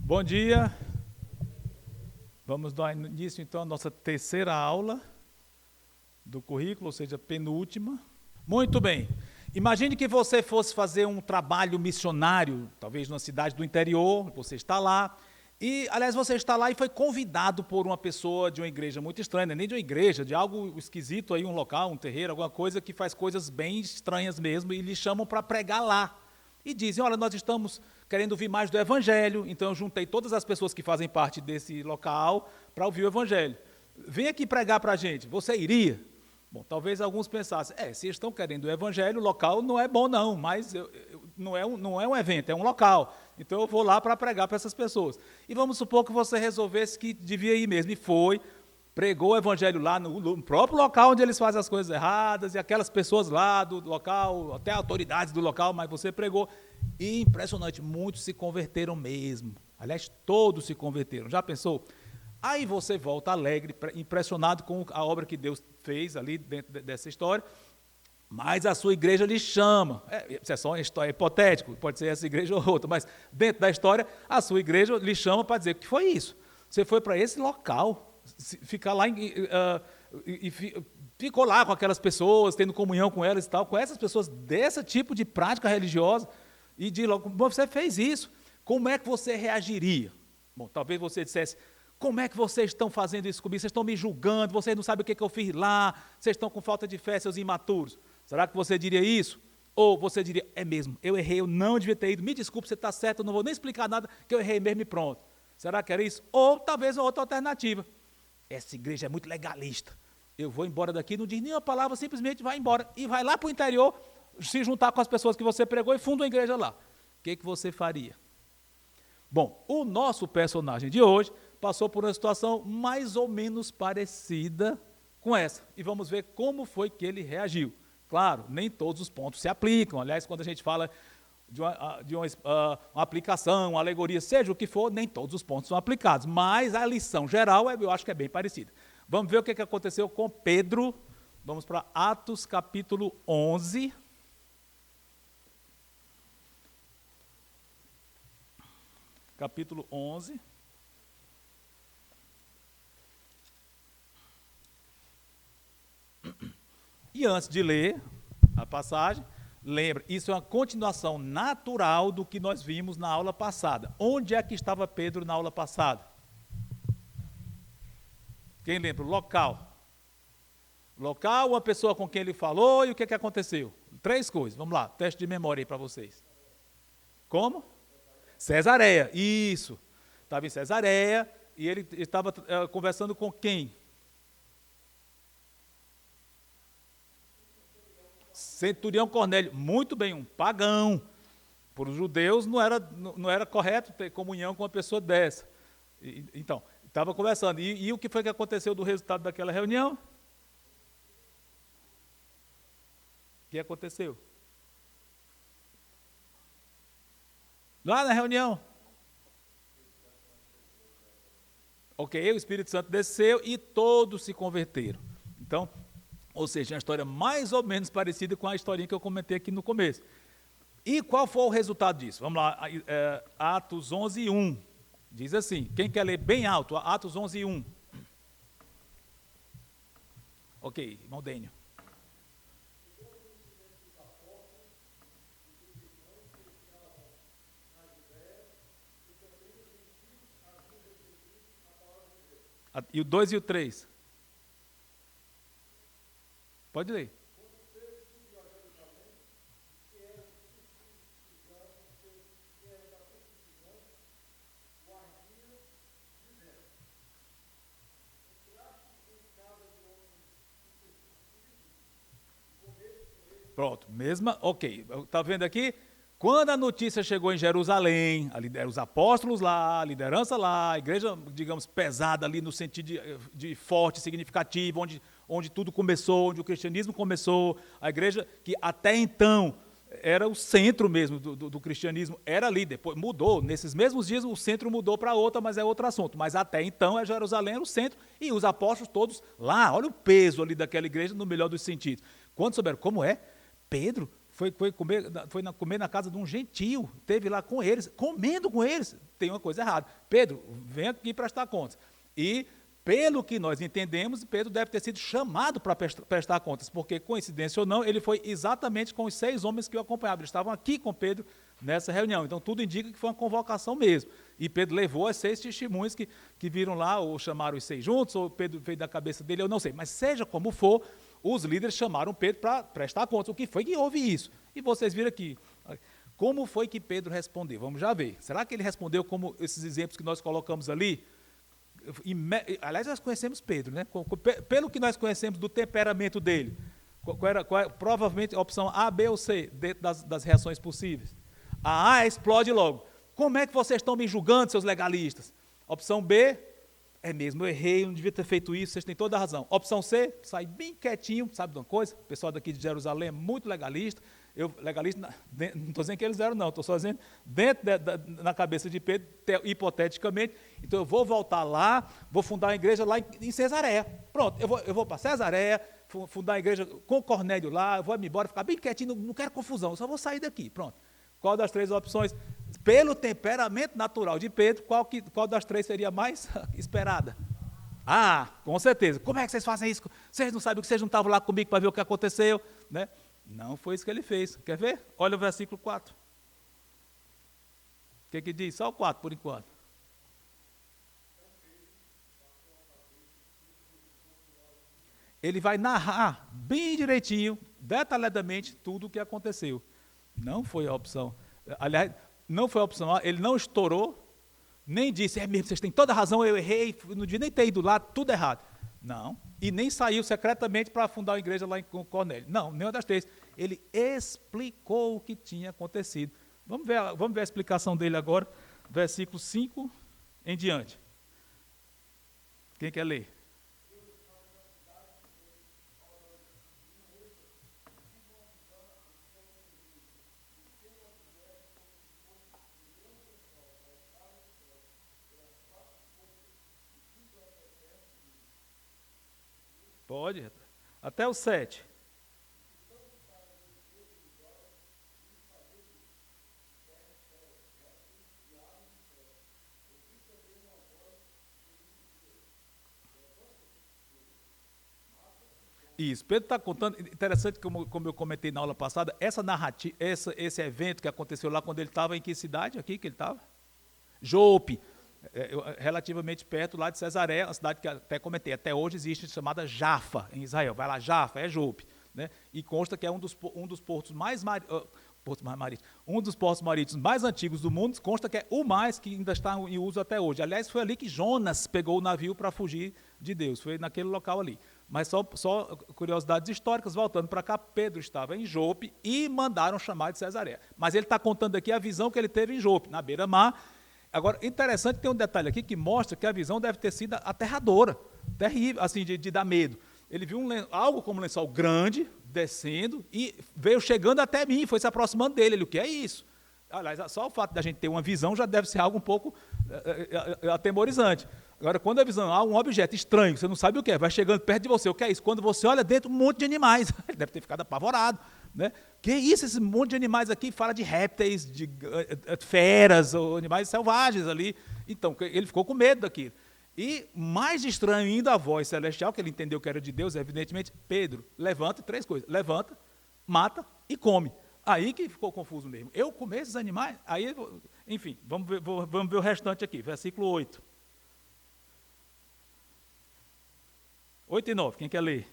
Bom dia, vamos dar início então à nossa terceira aula do currículo, ou seja, penúltima. Muito bem, imagine que você fosse fazer um trabalho missionário, talvez numa cidade do interior, você está lá, e aliás você está lá e foi convidado por uma pessoa de uma igreja muito estranha, nem de uma igreja, de algo esquisito aí, um local, um terreiro, alguma coisa que faz coisas bem estranhas mesmo, e lhe chamam para pregar lá. E dizem, olha, nós estamos querendo ouvir mais do Evangelho, então eu juntei todas as pessoas que fazem parte desse local para ouvir o Evangelho. Vem aqui pregar para a gente, você iria? Bom, talvez alguns pensassem, se estão querendo o Evangelho, o local não é bom não, mas não é um evento, é um local. Então eu vou lá para pregar para essas pessoas. E vamos supor que você resolvesse que devia ir mesmo, e foi, pregou o Evangelho lá no próprio local onde eles fazem as coisas erradas, e aquelas pessoas lá do local, até autoridades do local, mas você pregou. E impressionante, muitos se converteram mesmo. Aliás, todos se converteram. Já pensou? Aí você volta alegre, impressionado com a obra que Deus fez ali dentro dessa história, mas a sua igreja lhe chama. Isso é só uma história hipotética, pode ser essa igreja ou outra, mas dentro da história, a sua igreja lhe chama para dizer, o que foi isso? Você foi para esse local, ficar lá e ficou lá com aquelas pessoas, tendo comunhão com elas e tal, com essas pessoas desse tipo de prática religiosa, e de logo, você fez isso, como é que você reagiria? Bom, talvez você dissesse, como é que vocês estão fazendo isso comigo? Vocês estão me julgando, vocês não sabem o que eu fiz lá, vocês estão com falta de fé, seus imaturos. Será que você diria isso? Ou você diria, é mesmo, eu errei, eu não devia ter ido, me desculpe, você está certo, eu não vou nem explicar nada, que eu errei mesmo e pronto. Será que era isso? Ou talvez outra alternativa. Essa igreja é muito legalista. Eu vou embora daqui, não diz nenhuma palavra, simplesmente vai embora. E vai lá para o interior, se juntar com as pessoas que você pregou e funda uma igreja lá. O que você faria? Bom, o nosso personagem de hoje passou por uma situação mais ou menos parecida com essa. E vamos ver como foi que ele reagiu. Claro, nem todos os pontos se aplicam. Aliás, quando a gente fala de uma aplicação, uma alegoria, seja o que for, nem todos os pontos são aplicados. Mas a lição geral, eu acho que é bem parecida. Vamos ver o que aconteceu com Pedro. Vamos para Atos capítulo 11. Capítulo 11. E antes de ler a passagem, lembre, isso é uma continuação natural do que nós vimos na aula passada. Onde é que estava Pedro na aula passada? Quem lembra? Local. Local, uma pessoa com quem ele falou e o que aconteceu? 3 coisas. Vamos lá, teste de memória aí para vocês. Como? Cesareia, isso. Estava em Cesareia e ele estava conversando com quem? Centurião Cornélio, muito bem, um pagão. Para os judeus não era correto ter comunhão com uma pessoa dessa. Então, estava conversando. E o que foi que aconteceu do resultado daquela reunião? O que aconteceu? Lá na reunião. Ok, o Espírito Santo desceu e todos se converteram. Então, ou seja, uma história mais ou menos parecida com a historinha que eu comentei aqui no começo. E qual foi o resultado disso? Vamos lá, Atos 11, 1. Diz assim, quem quer ler bem alto? Atos 11, 1. Ok, irmão Dênio. E o 2 e o 3? Pode ler. Pronto, mesma, ok. Está vendo aqui? Quando a notícia chegou em Jerusalém, os apóstolos lá, a liderança lá, a igreja, digamos, pesada ali no sentido de forte, significativo, onde tudo começou, onde o cristianismo começou, a igreja que até então era o centro mesmo do cristianismo, era ali, depois mudou, nesses mesmos dias o centro mudou para outra, mas é outro assunto, mas até então Jerusalém era o centro e os apóstolos todos lá, olha o peso ali daquela igreja no melhor dos sentidos. Quando souberam como é, Pedro comer na casa de um gentio, teve lá com eles, comendo com eles. Tem uma coisa errada. Pedro, vem aqui prestar contas. E, pelo que nós entendemos, Pedro deve ter sido chamado para prestar contas, porque, coincidência ou não, ele foi exatamente com os 6 homens que o acompanhavam. Eles estavam aqui com Pedro nessa reunião. Então, tudo indica que foi uma convocação mesmo. E Pedro levou as 6 testemunhas que viram lá, ou chamaram os 6 juntos, ou Pedro veio da cabeça dele, eu não sei. Mas, seja como for, os líderes chamaram Pedro para prestar contas. O que foi que houve isso? E vocês viram aqui. Como foi que Pedro respondeu? Vamos já ver. Será que ele respondeu como esses exemplos que nós colocamos ali? Aliás, nós conhecemos Pedro, né? Pelo que nós conhecemos do temperamento dele, provavelmente a opção A, B ou C, dentro das reações possíveis. A A explode logo. Como é que vocês estão me julgando, seus legalistas? Opção B, é mesmo, eu errei, eu não devia ter feito isso, vocês têm toda a razão. Opção C, sai bem quietinho, sabe de uma coisa? O pessoal daqui de Jerusalém é muito legalista. Legalista, não estou dizendo que eles eram, não, estou só dizendo, dentro na cabeça de Pedro, hipoteticamente, então eu vou voltar lá, vou fundar uma igreja lá em Cesareia. Pronto, eu vou para Cesareia, fundar a igreja com Cornélio lá, eu vou me embora, ficar bem quietinho, não quero confusão, eu só vou sair daqui, pronto. Qual das 3 opções? Pelo temperamento natural de Pedro, qual das 3 seria mais esperada? Ah, com certeza. Como é que vocês fazem isso? Vocês não sabem que vocês não estavam lá comigo para ver o que aconteceu, né? Não foi isso que ele fez. Quer ver? Olha o versículo 4. O que diz? Só o 4 por enquanto. Ele vai narrar bem direitinho, detalhadamente, tudo o que aconteceu. Não foi a opção. Aliás, não foi a opção A, ele não estourou, nem disse, é mesmo, vocês têm toda a razão, eu errei, não devia nem ter ido lá, tudo errado. Não. E nem saiu secretamente para fundar uma igreja lá em Cornélio. Não, nenhuma das 3. Ele explicou o que tinha acontecido. Vamos ver a explicação dele agora, versículo 5 em diante. Quem quer ler? Pode, até o 7. Isso, Pedro está contando, interessante como eu comentei na aula passada, essa narrativa, esse evento que aconteceu lá quando ele estava em que cidade aqui que ele estava? Jope, relativamente perto lá de Cesareia, uma cidade que até comentei, até hoje existe chamada Jafa em Israel, vai lá, Jafa, é Jope, né? E consta que é um dos portos um dos portos marítimos mais antigos do mundo, consta que é o mais que ainda está em uso até hoje. Aliás, foi ali que Jonas pegou o navio para fugir de Deus, foi naquele local ali. Mas só curiosidades históricas, voltando para cá, Pedro estava em Jope e mandaram chamar de Cesareia. Mas ele está contando aqui a visão que ele teve em Jope, na beira-mar. Agora, interessante, tem um detalhe aqui que mostra que a visão deve ter sido aterradora, terrível, assim, de dar medo. Ele viu algo como um lençol grande, descendo, e veio chegando até mim, foi se aproximando dele. Ele, o que é isso? Aliás, só o fato da gente ter uma visão já deve ser algo um pouco atemorizante. Agora, quando a visão há um objeto estranho, você não sabe o que é, vai chegando perto de você, o que é isso? Quando você olha dentro, um monte de animais. Ele deve ter ficado apavorado. Né? Que isso, esse monte de animais aqui? Fala de répteis, de feras, ou animais selvagens ali. Então, ele ficou com medo daquilo. E mais estranho ainda a voz celestial, que ele entendeu que era de Deus, evidentemente, Pedro, levanta, 3 coisas, levanta, mata e come. Aí que ficou confuso mesmo. Eu comer esses animais? Aí, enfim, vamos ver o restante aqui, versículo 8. 8 e 9, quem quer ler?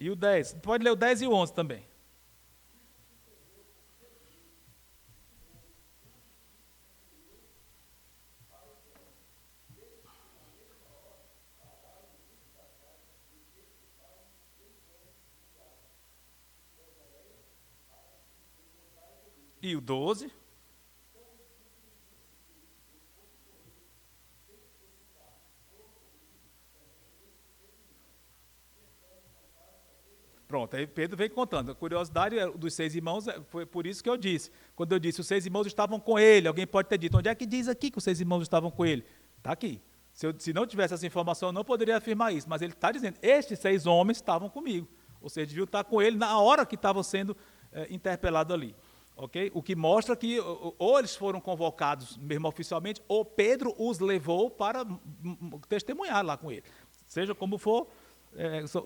E o 10, pode ler o 10 e o 11 também. E o 12. Pronto, aí Pedro vem contando. A curiosidade dos 6 irmãos, foi por isso que eu disse. Quando eu disse, os 6 irmãos estavam com ele, alguém pode ter dito, onde é que diz aqui que os 6 irmãos estavam com ele? Está aqui. Se não tivesse essa informação, eu não poderia afirmar isso, mas ele está dizendo, estes 6 homens estavam comigo. Ou seja, deviam estar com ele na hora que estavam sendo interpelados ali. Okay? O que mostra que ou eles foram convocados mesmo oficialmente, ou Pedro os levou para testemunhar lá com ele. Seja como for,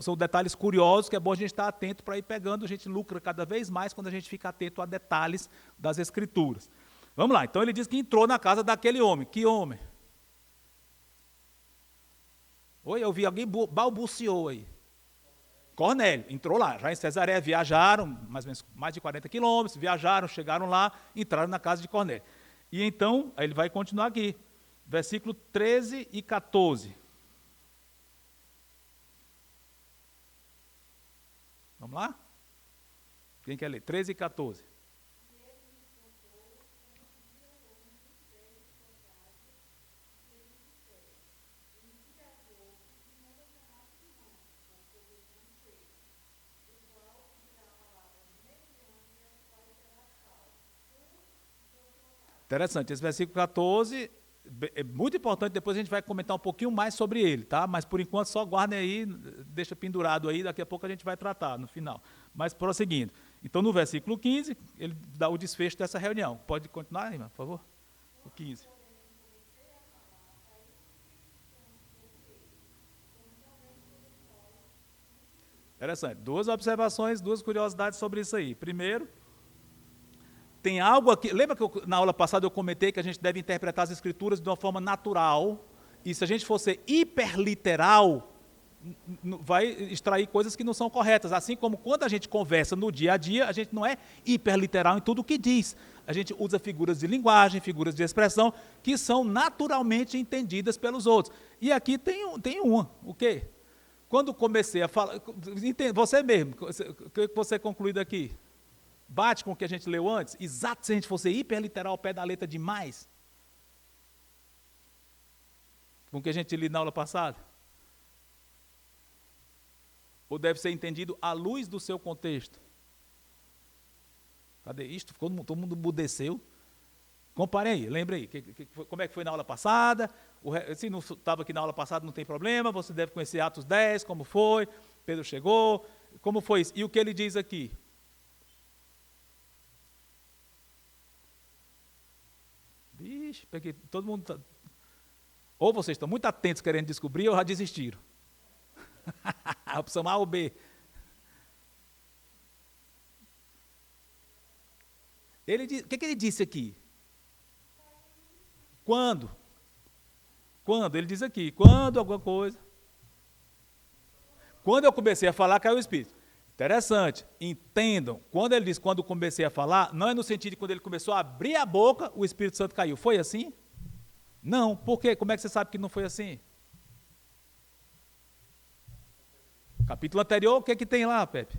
são detalhes curiosos que é bom a gente estar atento para ir pegando, a gente lucra cada vez mais quando a gente fica atento a detalhes das Escrituras. Vamos lá, então ele diz que entrou na casa daquele homem. Que homem? Oi, eu vi alguém balbuciou aí. Cornélio, entrou lá, já em Cesareia, viajaram, mais de 40 quilômetros, viajaram, chegaram lá, entraram na casa de Cornélio. E então, aí ele vai continuar aqui, versículo 13 e 14. Vamos lá? Quem quer ler? 13 e 14. Interessante, esse versículo 14 é muito importante, depois a gente vai comentar um pouquinho mais sobre ele, tá? Mas por enquanto só guardem aí, deixa pendurado aí, daqui a pouco a gente vai tratar no final. Mas prosseguindo. Então no versículo 15, ele dá o desfecho dessa reunião. Pode continuar, irmã, por favor? O 15. Interessante, 2 observações, 2 curiosidades sobre isso aí. Primeiro, tem algo aqui, lembra que na aula passada eu comentei que a gente deve interpretar as Escrituras de uma forma natural, e se a gente for ser hiperliteral, vai extrair coisas que não são corretas, assim como quando a gente conversa no dia a dia, a gente não é hiperliteral em tudo o que diz, a gente usa figuras de linguagem, figuras de expressão, que são naturalmente entendidas pelos outros. E aqui tem uma, o quê? Quando comecei a falar, você mesmo, o que você concluiu daqui? Bate com o que a gente leu antes? Exato, se a gente fosse hiperliteral ao pé da letra demais. Com o que a gente leu na aula passada? Ou deve ser entendido à luz do seu contexto? Cadê isto? Todo mundo emudeceu. Compare aí, lembre aí. Como é que foi na aula passada? Se não estava aqui na aula passada, não tem problema. Você deve conhecer Atos 10, como foi. Pedro chegou. Como foi isso? E o que ele diz aqui? Vixe, porque todo mundo tá... Ou vocês estão muito atentos querendo descobrir, ou já desistiram. A opção A ou B. O que ele disse aqui? Quando? Quando? Ele diz aqui, quando alguma coisa. Quando eu comecei a falar, caiu o Espírito. Interessante, entendam, quando ele diz quando comecei a falar, não é no sentido de quando ele começou a abrir a boca, o Espírito Santo caiu. Foi assim? Não, por quê? Como é que você sabe que não foi assim? Capítulo anterior, o que é que tem lá, Pepe?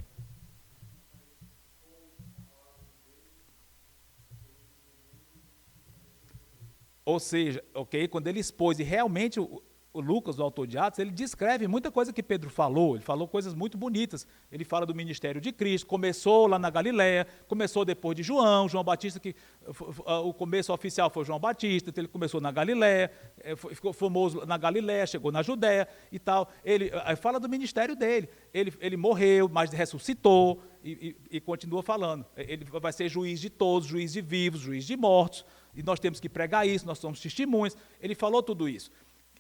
Ou seja, ok, quando ele expôs, e realmente o Lucas, o autor de Atos, ele descreve muita coisa que Pedro falou, ele falou coisas muito bonitas, ele fala do ministério de Cristo, começou lá na Galileia, começou depois de João Batista, que o começo oficial foi João Batista, então ele começou na Galileia, ficou famoso na Galileia, chegou na Judéia e tal, ele fala do ministério dele, ele morreu, mas ressuscitou e continua falando, ele vai ser juiz de todos, juiz de vivos, juiz de mortos, e nós temos que pregar isso, nós somos testemunhas, ele falou tudo isso.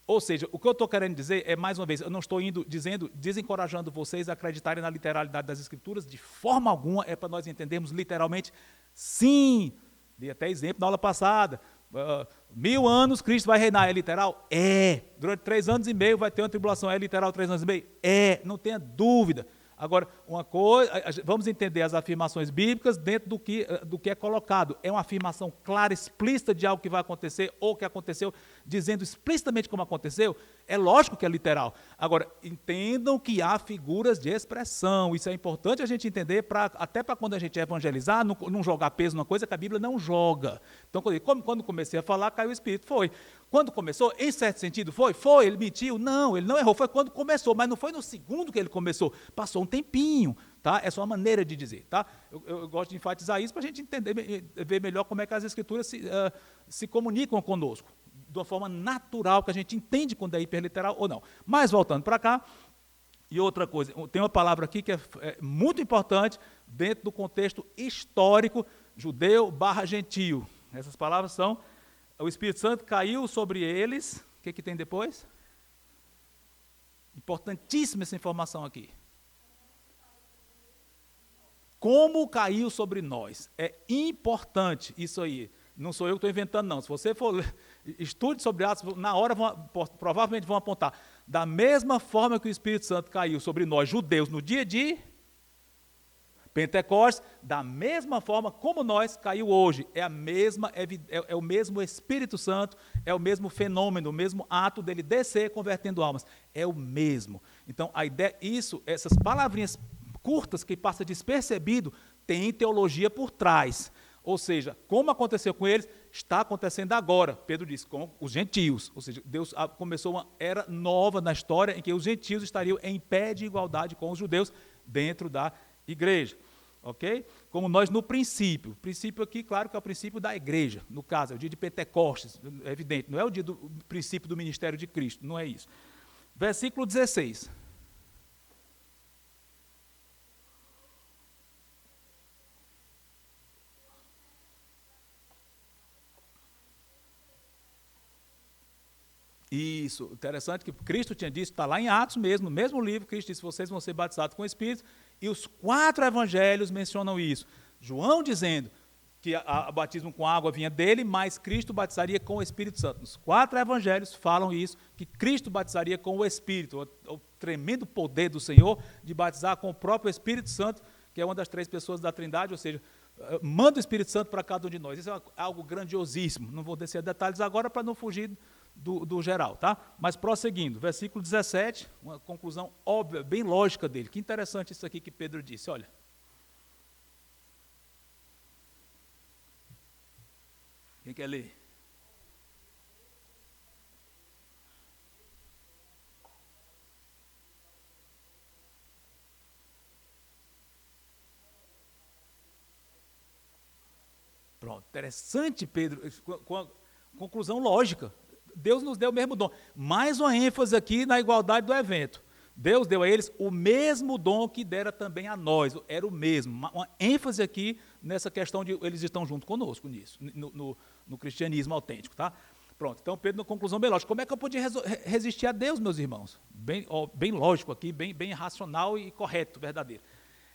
Ou seja, o que eu estou querendo dizer é, mais uma vez, eu não estou desencorajando vocês a acreditarem na literalidade das Escrituras, de forma alguma, é para nós entendermos literalmente, sim, dei até exemplo na aula passada, 1000 anos Cristo vai reinar, é literal? É. Durante 3 anos e meio vai ter uma tribulação, é literal 3 anos e meio? É, não tenha dúvida. Agora, uma coisa, vamos entender as afirmações bíblicas dentro do que é colocado. É uma afirmação clara, explícita de algo que vai acontecer ou que aconteceu, dizendo explicitamente como aconteceu, é lógico que é literal. Agora, entendam que há figuras de expressão, isso é importante a gente entender, até para quando a gente evangelizar, não jogar peso numa coisa que a Bíblia não joga. Então, quando comecei a falar, caiu o Espírito, foi. Quando começou, em certo sentido, foi, ele mentiu? Não, ele não errou, foi quando começou, mas não foi no segundo que ele começou, passou um tempinho, tá? É só uma maneira de dizer, tá? Eu gosto de enfatizar isso para a gente entender, ver melhor como é que as Escrituras se comunicam conosco, de uma forma natural, que a gente entende quando é hiperliteral ou não. Mas, voltando para cá, e outra coisa, tem uma palavra aqui que é muito importante dentro do contexto histórico judeu/gentio. Essas palavras são: o Espírito Santo caiu sobre eles. O que tem depois? Importantíssima essa informação aqui. Como caiu sobre nós. É importante isso aí. Não sou eu que estou inventando, não. Se você for estude sobre Atos, na hora provavelmente vão apontar. Da mesma forma que o Espírito Santo caiu sobre nós, judeus, no dia de Pentecostes, da mesma forma como nós caiu hoje. É o mesmo Espírito Santo, é o mesmo fenômeno, o mesmo ato dele descer convertendo almas. É o mesmo. Então, a ideia, essas palavrinhas curtas que passa despercebido, tem teologia por trás. Ou seja, como aconteceu com eles, está acontecendo agora, Pedro diz, com os gentios. Ou seja, Deus começou uma era nova na história em que os gentios estariam em pé de igualdade com os judeus dentro da igreja. Ok? Como nós no princípio. O princípio aqui, claro que é o princípio da igreja. No caso, é o dia de Pentecostes, é evidente. Não é o dia do princípio do ministério de Cristo, não é isso. Versículo 16. Isso, interessante que Cristo tinha dito, está lá em Atos mesmo, no mesmo livro, Cristo disse, vocês vão ser batizados com o Espírito, e os 4 evangelhos mencionam isso. João dizendo que o batismo com água vinha dele, mas Cristo batizaria com o Espírito Santo. Os 4 evangelhos falam isso, que Cristo batizaria com o Espírito, o tremendo poder do Senhor de batizar com o próprio Espírito Santo, que é uma das 3 pessoas da Trindade, ou seja, manda o Espírito Santo para cada um de nós. Isso é algo grandiosíssimo, não vou descer a detalhes agora para não fugir do geral, tá? Mas prosseguindo, versículo 17, uma conclusão óbvia, bem lógica dele. Que interessante isso aqui que Pedro disse, olha. Quem quer ler? Pronto, interessante, Pedro, com a conclusão lógica. Deus nos deu o mesmo dom. Mais uma ênfase aqui na igualdade do evento. Deus deu a eles o mesmo dom que dera também a nós. Era o mesmo. Uma ênfase aqui nessa questão de eles estão junto conosco nisso, no cristianismo autêntico, tá? Pronto, então Pedro, na conclusão bem lógica. Como é que eu podia resistir a Deus, meus irmãos? Bem lógico aqui, bem racional e correto, verdadeiro.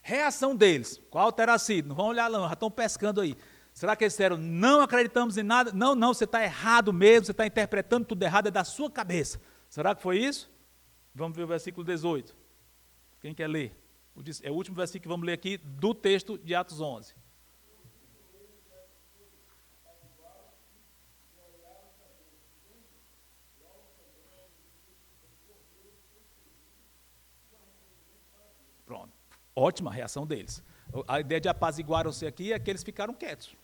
Reação deles, qual terá sido? Não vão olhar lá, já estão pescando aí. Será que eles disseram, não acreditamos em nada? Não, você está errado mesmo, você está interpretando tudo errado, é da sua cabeça. Será que foi isso? Vamos ver o versículo 18. Quem quer ler? É o último versículo que vamos ler aqui do texto de Atos 11. Pronto. Ótima reação deles. A ideia de apaziguaram-se aqui é que eles ficaram quietos.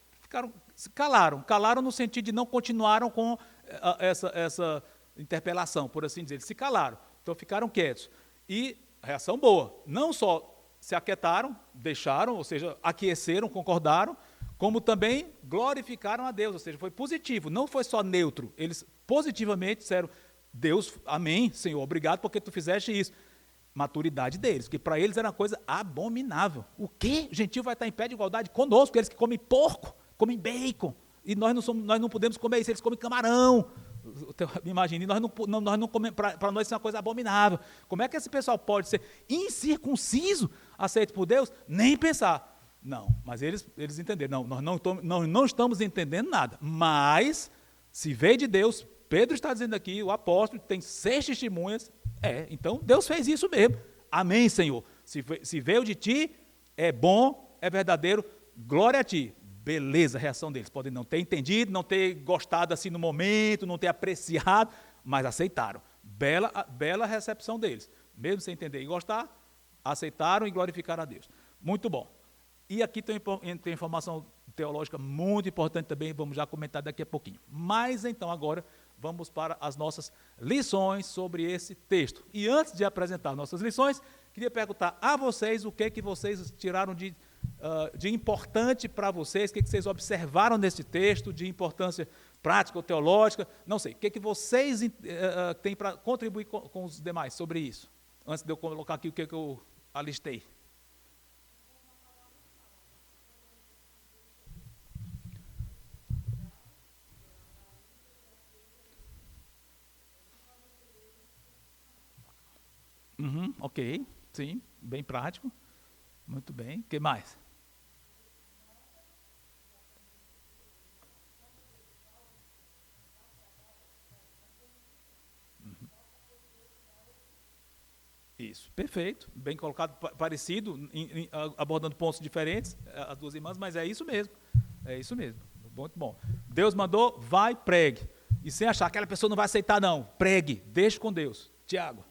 Calaram no sentido de não continuaram com essa interpelação, por assim dizer. Eles se calaram, então ficaram quietos. E reação boa, não só se aquietaram, deixaram, ou seja, aqueceram, concordaram, como também glorificaram a Deus, ou seja, foi positivo, não foi só neutro. Eles positivamente disseram, Deus, amém, Senhor, obrigado porque tu fizeste isso. Maturidade deles, que para eles era uma coisa abominável. O quê? O gentil vai estar em pé de igualdade conosco, eles que comem porco, comem bacon, e nós não podemos comer isso, eles comem camarão. Imagine, nós não comemos, para nós isso é uma coisa abominável. Como é que esse pessoal pode ser incircunciso, aceito por Deus? Nem pensar. Não, mas eles entenderam. Nós não estamos entendendo nada, mas se veio de Deus, Pedro está dizendo aqui, o apóstolo tem 6 testemunhas, então Deus fez isso mesmo. Amém, Senhor. Se veio de ti, é bom, é verdadeiro, glória a ti. Beleza, a reação deles. Podem não ter entendido, não ter gostado assim no momento, não ter apreciado, mas aceitaram. Bela recepção deles. Mesmo sem entender e gostar, aceitaram e glorificaram a Deus. Muito bom. E aqui tem informação teológica muito importante também, vamos já comentar daqui a pouquinho. Mas então agora vamos para as nossas lições sobre esse texto. E antes de apresentar nossas lições, Queria perguntar a vocês o que vocês tiraram de importante para vocês, o que vocês observaram nesse texto, de importância prática ou teológica, não sei. O que vocês têm para contribuir com os demais sobre isso? Antes de eu colocar aqui o que eu alistei. Ok, sim, bem prático. Muito bem. O que mais? Isso, perfeito, bem colocado, parecido, abordando pontos diferentes, as duas irmãs, mas é isso mesmo, muito bom. Deus mandou, vai, pregue, e sem achar que aquela pessoa não vai aceitar não, pregue, deixe com Deus. Tiago.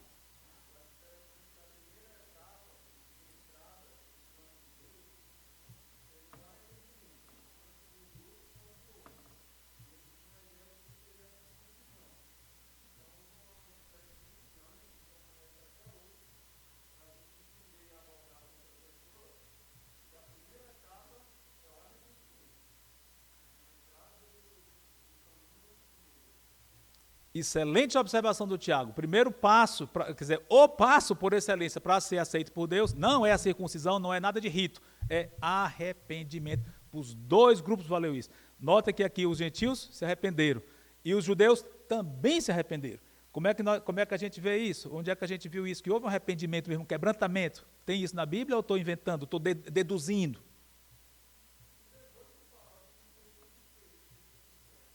Excelente observação do Tiago. Primeiro passo, quer dizer, o passo por excelência para ser aceito por Deus, não é a circuncisão, não é nada de rito, é arrependimento. Para os dois grupos valeu isso. Nota que aqui os gentios se arrependeram e os judeus também se arrependeram. Como é que a gente vê isso? Onde é que a gente viu isso? Que houve um arrependimento mesmo, um quebrantamento. Tem isso na Bíblia ou estou inventando, estou deduzindo?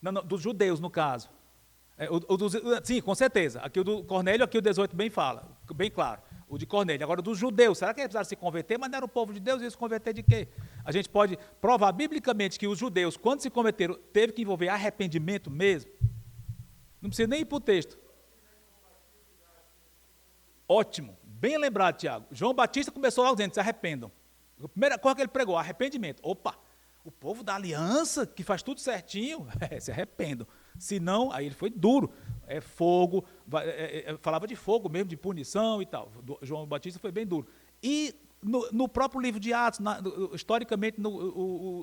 Não, dos judeus, no caso. Sim, com certeza. Aqui o do Cornélio, aqui o 18 bem fala, bem claro. O de Cornélio. Agora, dos judeus, será que eles precisaram se converter? Mas não era o povo de Deus, eles se converter de quê? A gente pode provar biblicamente que os judeus, quando se converteram, teve que envolver arrependimento mesmo. Não precisa nem ir para o texto. Ótimo, bem lembrado, Tiago. João Batista começou lá dizendo, se arrependam. A primeira coisa que ele pregou, arrependimento. Opa, o povo da aliança, que faz tudo certinho, se arrependam. Se não, aí ele foi duro. É fogo, falava de fogo mesmo, de punição e tal. João Batista foi bem duro. E no próprio livro de Atos, historicamente,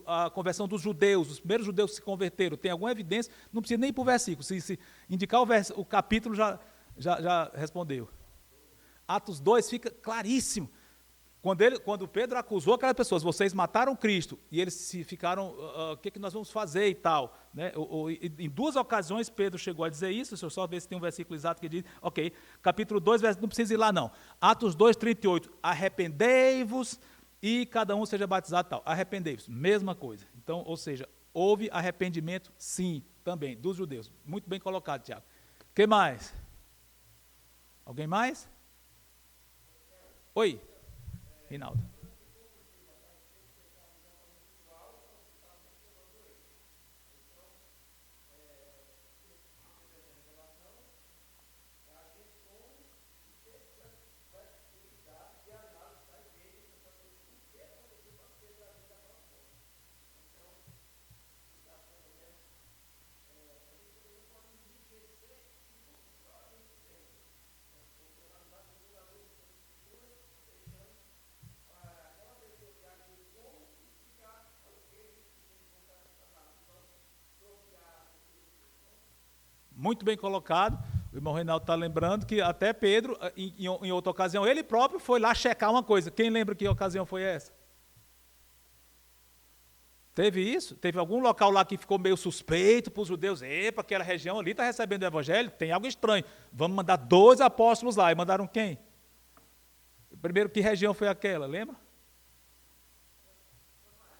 a conversão dos judeus, os primeiros judeus que se converteram, tem alguma evidência, não precisa nem ir para o versículo. Se indicar o capítulo, já respondeu. Atos 2 fica claríssimo. Quando Pedro acusou aquelas pessoas, vocês mataram Cristo, e eles ficaram, o que nós vamos fazer e tal. Né? Em duas ocasiões Pedro chegou a dizer isso, deixa eu só ver se tem um versículo exato que diz, ok, capítulo 2, não precisa ir lá não. Atos 2, 38, arrependei-vos e cada um seja batizado e tal. Arrependei-vos, mesma coisa. Então, ou seja, houve arrependimento sim, também, dos judeus. Muito bem colocado, Tiago. O que mais? Alguém mais? Oi? Reinaldo. Muito bem colocado. O irmão Reinaldo está lembrando que até Pedro, em outra ocasião, ele próprio foi lá checar uma coisa. Quem lembra que ocasião foi essa? Teve isso? Teve algum local lá que ficou meio suspeito para os judeus? Epa, aquela região ali está recebendo o evangelho, tem algo estranho. Vamos mandar 2 apóstolos lá. E mandaram quem? Primeiro, que região foi aquela? Lembra?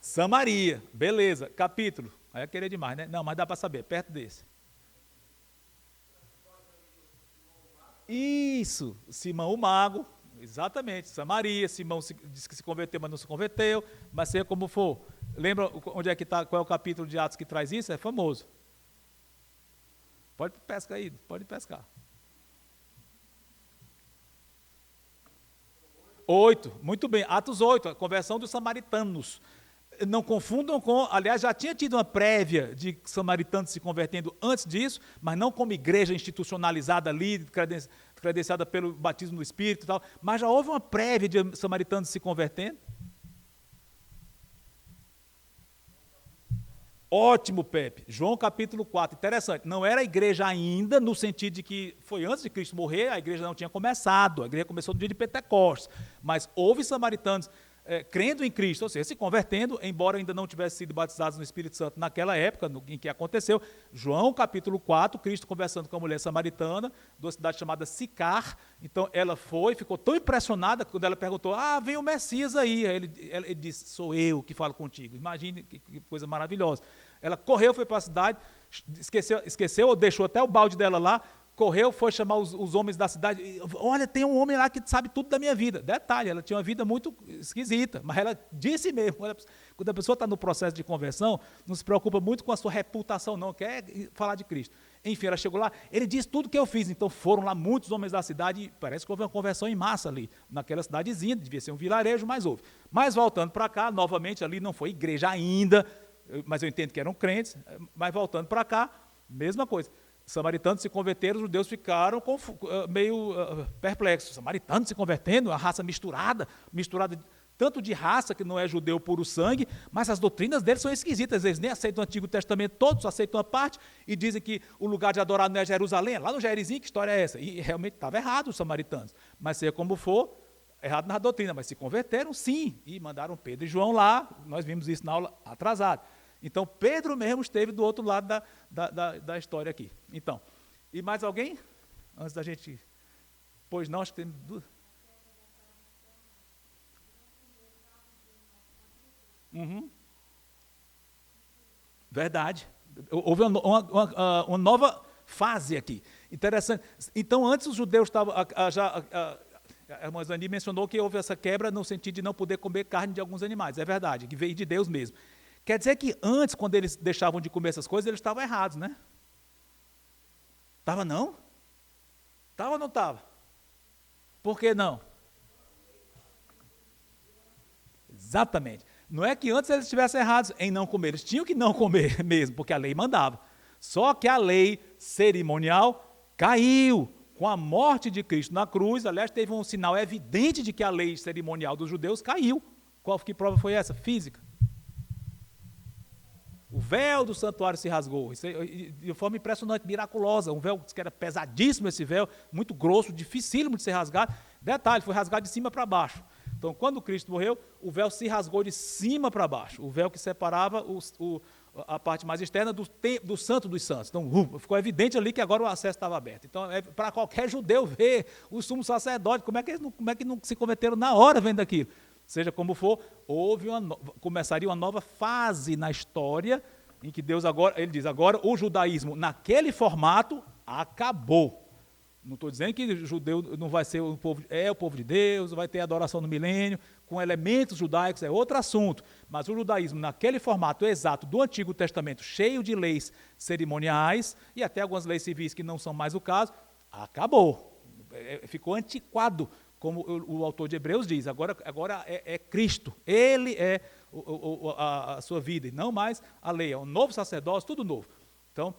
Samaria. Beleza. Capítulo. Aí é querer demais, né? Não, mas dá para saber, perto desse. Isso, Simão o Mago, exatamente, Samaria, Simão disse que se converteu, mas não se converteu, mas seja como for. Lembra onde é que está, qual é o capítulo de Atos que traz isso? É famoso. Pode pescar aí, pode pescar. 8, muito bem, Atos 8, a conversão dos samaritanos. não confundam com, aliás, já tinha tido uma prévia de samaritanos se convertendo antes disso, mas não como igreja institucionalizada ali, credenciada pelo batismo do Espírito e tal, mas já houve uma prévia de samaritanos se convertendo. Ótimo, Pepe. João capítulo 4, interessante. Não era a igreja ainda, no sentido de que foi antes de Cristo morrer, a igreja não tinha começado, a igreja começou no dia de Pentecostes, mas houve samaritanos crendo em Cristo, ou seja, se convertendo, embora ainda não tivessem sido batizados no Espírito Santo naquela época, em que aconteceu. João capítulo 4, Cristo conversando com a mulher samaritana, de uma cidade chamada Sicar. Então ela ficou tão impressionada quando ela perguntou, vem o Messias aí. Ele disse, sou eu que falo contigo. Imagine que coisa maravilhosa. Ela correu, foi para a cidade, esqueceu ou deixou até o balde dela lá, correu, foi chamar os homens da cidade. Olha, tem um homem lá que sabe tudo da minha vida. Detalhe, ela tinha uma vida muito esquisita, mas ela disse mesmo. Quando a pessoa está no processo de conversão, não se preocupa muito com a sua reputação, não, quer falar de Cristo. Enfim, ela chegou lá, ele disse tudo que eu fiz. Então foram lá muitos homens da cidade, e parece que houve uma conversão em massa ali, naquela cidadezinha, devia ser um vilarejo, mas houve. Mas voltando para cá, novamente, ali não foi igreja ainda, mas eu entendo que eram crentes, mas voltando para cá, mesma coisa. Samaritanos se converteram, os judeus ficaram meio perplexos. Samaritanos se convertendo, a raça misturada tanto de raça, que não é judeu puro sangue, mas as doutrinas deles são esquisitas. Eles nem aceitam o Antigo Testamento todo, só aceitam uma parte, e dizem que o lugar de adorar não é Jerusalém, é lá no Jerizinho, que história é essa? E realmente estava errado os samaritanos. Mas seja como for, errado na doutrina, mas se converteram sim, e mandaram Pedro e João lá, nós vimos isso na aula atrasada. Então, Pedro mesmo esteve do outro lado da história aqui. Então, e mais alguém? Antes da gente... Pois não, acho que tem... Verdade. Houve uma nova fase aqui. Interessante. Então, antes os judeus estavam... A irmã Zani mencionou que houve essa quebra no sentido de não poder comer carne de alguns animais. É verdade, que veio de Deus mesmo. Quer dizer que antes, quando eles deixavam de comer essas coisas, eles estavam errados, né? Estava não? Estava ou não estava? Por que não? Exatamente. Não é que antes eles estivessem errados em não comer, eles tinham que não comer mesmo, porque a lei mandava. Só que a lei cerimonial caiu com a morte de Cristo na cruz. Aliás, teve um sinal evidente de que a lei cerimonial dos judeus caiu. Que prova foi essa? Física. O véu do santuário se rasgou, de forma impressionante, miraculosa. Um véu que era pesadíssimo, esse véu, muito grosso, dificílimo de ser rasgado. Detalhe, foi rasgado de cima para baixo. Então, quando Cristo morreu, o véu se rasgou de cima para baixo. O véu que separava a parte mais externa do Santo dos Santos. Então, ficou evidente ali que agora o acesso estava aberto. Então, para qualquer judeu ver o sumo sacerdote, como é que não se converteram na hora vendo aquilo? Seja como for, começaria uma nova fase na história, em que Deus ele diz, agora o judaísmo naquele formato acabou. Não estou dizendo que o judeu não vai ser o povo de Deus, vai ter adoração no milênio, com elementos judaicos, é outro assunto. Mas o judaísmo naquele formato exato do Antigo Testamento, cheio de leis cerimoniais, e até algumas leis civis que não são mais o caso, acabou. Ficou antiquado, como o autor de Hebreus diz, agora é Cristo, Ele é a sua vida, e não mais a lei, é um novo sacerdócio, tudo novo. Então,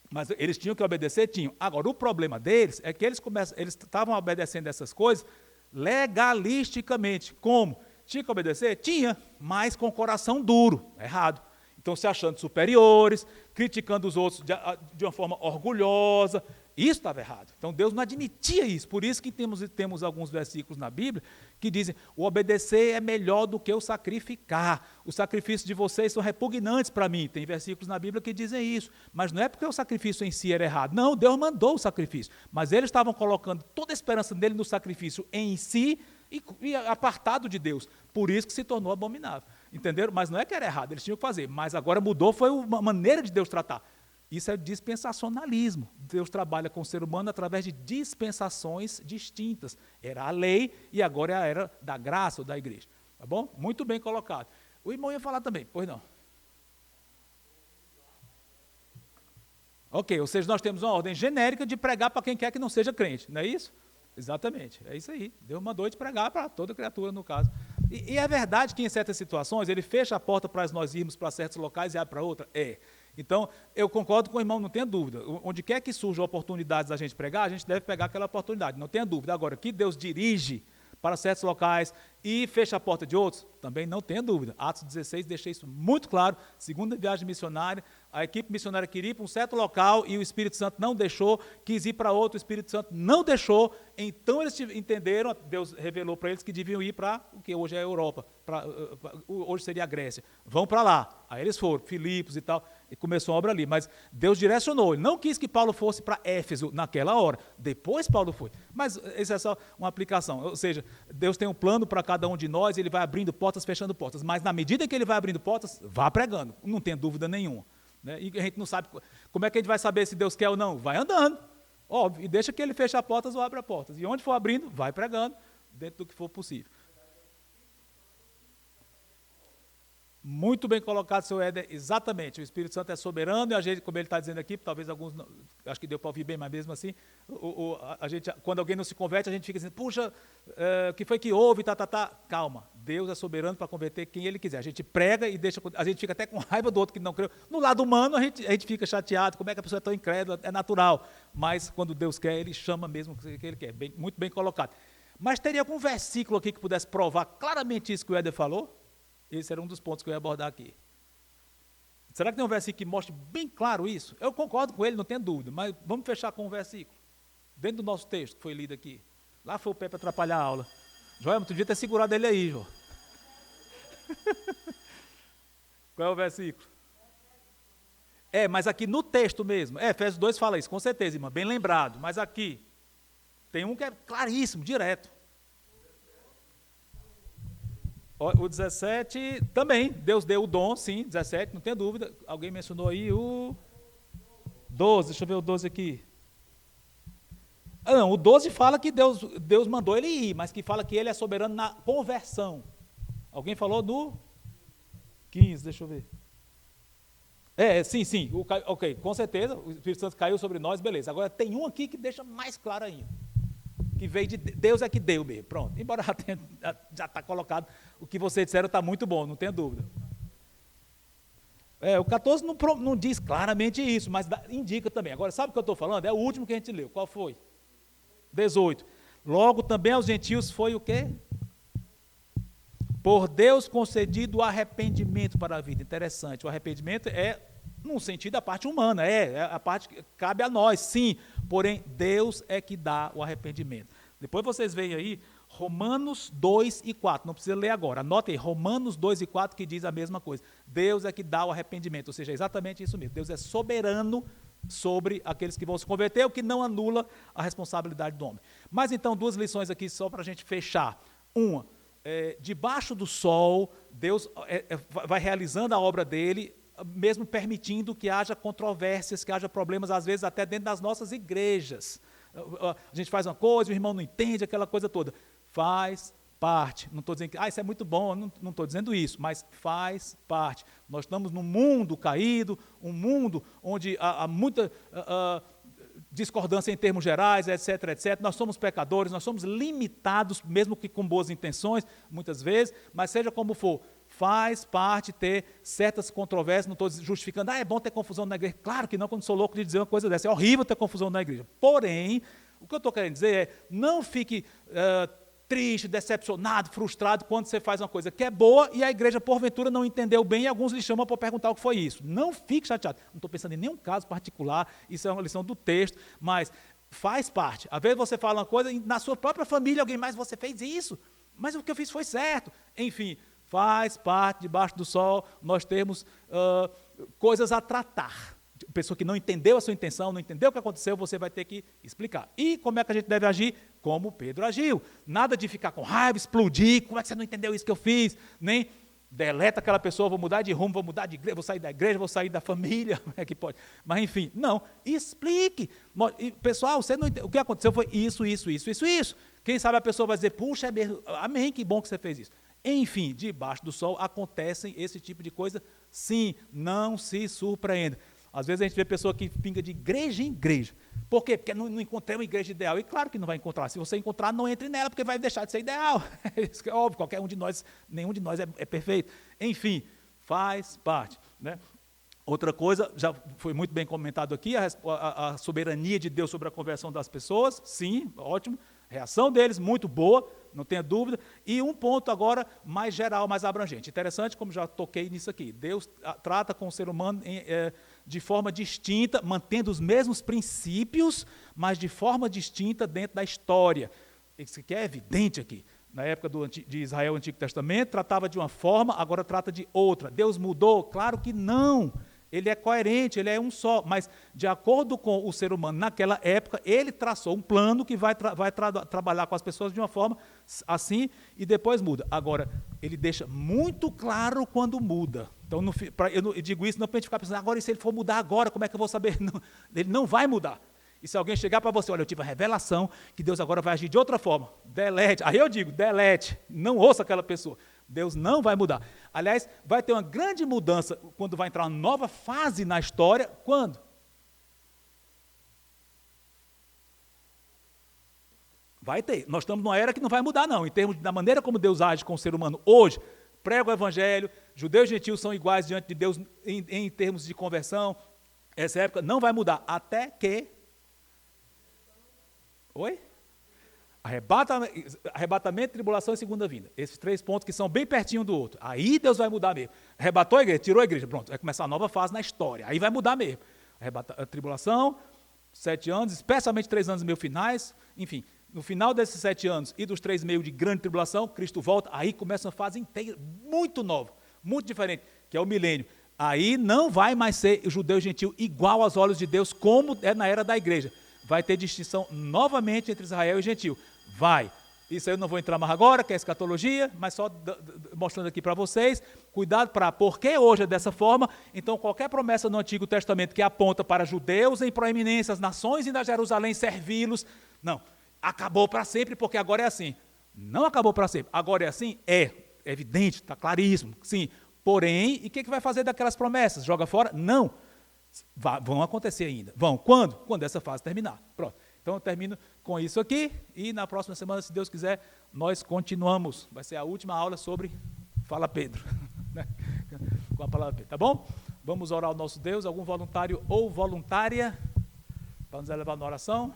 mas eles tinham que obedecer? Tinham. Agora, o problema deles é que eles estavam obedecendo essas coisas legalisticamente. Como? Tinha que obedecer? Tinha, mas com o coração duro, errado. Então, se achando superiores, criticando os outros de uma forma orgulhosa. Isso estava errado. Então, Deus não admitia isso. Por isso que temos alguns versículos na Bíblia que dizem, o obedecer é melhor do que o sacrificar. Os sacrifícios de vocês são repugnantes para mim. Tem versículos na Bíblia que dizem isso. Mas não é porque o sacrifício em si era errado. Não, Deus mandou o sacrifício. Mas eles estavam colocando toda a esperança dele no sacrifício em si e apartado de Deus. Por isso que se tornou abominável. Entenderam? Mas não é que era errado, eles tinham que fazer. Mas agora mudou, foi uma maneira de Deus tratar. Isso é dispensacionalismo. Deus trabalha com o ser humano através de dispensações distintas. Era a lei e agora é a era da graça ou da igreja. Tá bom? Muito bem colocado. O irmão ia falar também, pois não. Ok, ou seja, nós temos uma ordem genérica de pregar para quem quer que não seja crente, não é isso? Exatamente, é isso aí. Deus mandou de pregar para toda criatura, no caso. E é verdade que em certas situações ele fecha a porta para nós irmos para certos locais e abre para outra? É. Então, eu concordo com o irmão, não tenha dúvida. Onde quer que surjam oportunidades da gente pregar, a gente deve pegar aquela oportunidade, não tenha dúvida. Agora, que Deus dirige para certos locais e fecha a porta de outros, também não tenha dúvida. Atos 16 deixa isso muito claro. Segunda viagem missionária, a equipe missionária queria ir para um certo local e o Espírito Santo não deixou, quis ir para outro, o Espírito Santo não deixou. Então eles entenderam, Deus revelou para eles que deviam ir para o que hoje é a Europa, hoje seria a Grécia. Vão para lá. Aí eles foram, Filipos e tal, e começou a obra ali. Mas Deus direcionou, ele não quis que Paulo fosse para Éfeso naquela hora. Depois Paulo foi. Mas isso é só uma aplicação. Ou seja, Deus tem um plano para cada um de nós, ele vai abrindo portas, fechando portas. Mas na medida que ele vai abrindo portas, vá pregando. Não tem dúvida nenhuma. Né? E a gente não sabe como é que a gente vai saber se Deus quer ou não. Vai andando, óbvio, e deixa que ele feche as portas ou abra portas. E onde for abrindo, vai pregando, dentro do que for possível. Muito bem colocado, seu Éder, exatamente. O Espírito Santo é soberano e a gente, como ele está dizendo aqui, talvez alguns, não, acho que deu para ouvir bem, mas mesmo assim, a gente, quando alguém não se converte, a gente fica assim, puxa, o que foi que houve, calma, Deus é soberano para converter quem ele quiser. A gente prega e deixa, a gente fica até com raiva do outro que não creu. No lado humano, a gente fica chateado, como é que a pessoa é tão incrédula, é natural. Mas quando Deus quer, ele chama mesmo o que ele quer, muito bem colocado. Mas teria algum versículo aqui que pudesse provar claramente isso que o Éder falou? Esse era um dos pontos que eu ia abordar aqui. Será que tem um versículo que mostre bem claro isso? Eu concordo com ele, não tenho dúvida, mas vamos fechar com um versículo. Dentro do nosso texto que foi lido aqui. Lá foi o pé para atrapalhar a aula. Joel, tu devia ter segurado ele aí, João. Qual é o versículo? Mas aqui no texto mesmo. Efésios 2 fala isso, com certeza, irmã, bem lembrado. Mas aqui, tem um que é claríssimo, direto. O 17 também, Deus deu o dom, sim, 17, não tem dúvida. Alguém mencionou aí o 12, deixa eu ver o 12 aqui. Não, o 12 fala que Deus mandou ele ir, mas que fala que ele é soberano na conversão. Alguém falou do 15, deixa eu ver. Sim, ok, com certeza, o Espírito Santo caiu sobre nós, beleza. Agora tem um aqui que deixa mais claro ainda. Que veio de Deus é que deu mesmo, pronto. Embora já está colocado, o que vocês disseram está muito bom, não tenha dúvida. O 14 não diz claramente isso, mas indica também. Agora, sabe o que eu estou falando? É o último que a gente leu, qual foi? 18. Logo também aos gentios foi o quê? Por Deus concedido o arrependimento para a vida. Interessante, o arrependimento é, num sentido, a parte humana, a parte que cabe a nós, sim, porém, Deus é que dá o arrependimento. Depois vocês veem aí, Romanos 2 e 4, não precisa ler agora, anota aí, Romanos 2 e 4 que diz a mesma coisa, Deus é que dá o arrependimento, ou seja, é exatamente isso mesmo, Deus é soberano sobre aqueles que vão se converter, o que não anula a responsabilidade do homem. Mas então, duas lições aqui só para a gente fechar. Uma, debaixo do sol, Deus vai realizando a obra dele, mesmo permitindo que haja controvérsias, que haja problemas, às vezes até dentro das nossas igrejas. A gente faz uma coisa, o irmão não entende, aquela coisa toda. Faz parte. Não estou dizendo que isso é muito bom, não estou dizendo isso, mas faz parte. Nós estamos num mundo caído, um mundo onde há muita discordância em termos gerais, etc, etc. Nós somos pecadores, nós somos limitados, mesmo que com boas intenções, muitas vezes, mas seja como for, faz parte ter certas controvérsias, não estou justificando, é bom ter confusão na igreja. Claro que não, quando sou louco de dizer uma coisa dessa, é horrível ter confusão na igreja. Porém, o que eu estou querendo dizer é, não fique triste, decepcionado, frustrado quando você faz uma coisa que é boa e a igreja, porventura, não entendeu bem e alguns lhe chamam para perguntar o que foi isso. Não fique chateado. Não estou pensando em nenhum caso particular, isso é uma lição do texto, mas faz parte. Às vezes você fala uma coisa e na sua própria família alguém mais, você fez isso, mas o que eu fiz foi certo. Enfim, faz parte, debaixo do sol, nós temos coisas a tratar. Pessoa que não entendeu a sua intenção, não entendeu o que aconteceu, você vai ter que explicar. E como é que a gente deve agir? Como Pedro agiu. Nada de ficar com raiva, explodir, como é que você não entendeu isso que eu fiz? Nem deleta aquela pessoa, vou mudar de rumo, vou mudar de igreja, vou sair da igreja, vou sair da família, como é que pode? Mas enfim, não, explique. Pessoal, você não entendeu, o que aconteceu foi isso. Quem sabe a pessoa vai dizer, puxa, é mesmo, amém, que bom que você fez isso. Enfim, debaixo do sol acontecem esse tipo de coisa, sim, não se surpreenda. Às vezes a gente vê pessoa que pinga de igreja em igreja. Por quê? Porque não encontrei uma igreja ideal. E claro que não vai encontrar. Se você encontrar, não entre nela, porque vai deixar de ser ideal. Isso é óbvio, qualquer um de nós, nenhum de nós é perfeito. Enfim, faz parte, né? Outra coisa, já foi muito bem comentado aqui, a soberania de Deus sobre a conversão das pessoas, sim, ótimo. Reação deles, muito boa, não tenha dúvida. E um ponto agora mais geral, mais abrangente. Interessante, como já toquei nisso aqui. Deus trata com o ser humano de forma distinta, mantendo os mesmos princípios, mas de forma distinta dentro da história. Isso aqui é evidente aqui. Na época de Israel, o Antigo Testamento, tratava de uma forma, agora trata de outra. Deus mudou? Claro que não. Ele é coerente, ele é um só, mas de acordo com o ser humano naquela época, ele traçou um plano que vai trabalhar com as pessoas de uma forma assim e depois muda. Agora, ele deixa muito claro quando muda. Então, eu digo isso não para a gente ficar pensando, agora e se ele for mudar agora, como é que eu vou saber? Não, ele não vai mudar. E se alguém chegar para você, olha, eu tive a revelação que Deus agora vai agir de outra forma, delete. Aí eu digo, delete, não ouça aquela pessoa. Deus não vai mudar. Aliás, vai ter uma grande mudança quando vai entrar uma nova fase na história. Quando? Vai ter. Nós estamos numa era que não vai mudar, não. Em termos da maneira como Deus age com o ser humano hoje, prega o evangelho, judeus e gentios são iguais diante de Deus em termos de conversão. Essa época não vai mudar. Até que... Oi? Arrebatamento, tribulação e segunda vinda. Esses 3 pontos que são bem pertinho do outro. Aí Deus vai mudar mesmo. Arrebatou a igreja, tirou a igreja, pronto, vai começar a nova fase na história. Aí vai mudar mesmo. A tribulação, 7 anos, especialmente 3 anos e meio finais, enfim. No final desses 7 anos e dos 3 e meio de grande tribulação, Cristo volta, aí começa uma fase inteira, muito nova, muito diferente, que é o milênio. Aí não vai mais ser judeu e gentil igual aos olhos de Deus, como é na era da igreja. Vai ter distinção novamente entre Israel e gentil. Vai. Isso aí eu não vou entrar mais agora, que é escatologia, mas só mostrando aqui para vocês. Cuidado para porque hoje é dessa forma. Então, qualquer promessa no Antigo Testamento que aponta para judeus em proeminência, as nações indo a Jerusalém servi-los, não. Acabou para sempre, porque agora é assim. Não acabou para sempre. Agora é assim? É evidente, está claríssimo. Sim. Porém, e o que vai fazer daquelas promessas? Joga fora? Não. Vão acontecer ainda. Vão. Quando? Quando essa fase terminar. Pronto. Então eu termino com isso aqui e na próxima semana, se Deus quiser, nós continuamos. Vai ser a última aula sobre Fala Pedro. Com a palavra Pedro, tá bom? Vamos orar ao nosso Deus. Algum voluntário ou voluntária para nos levar na oração?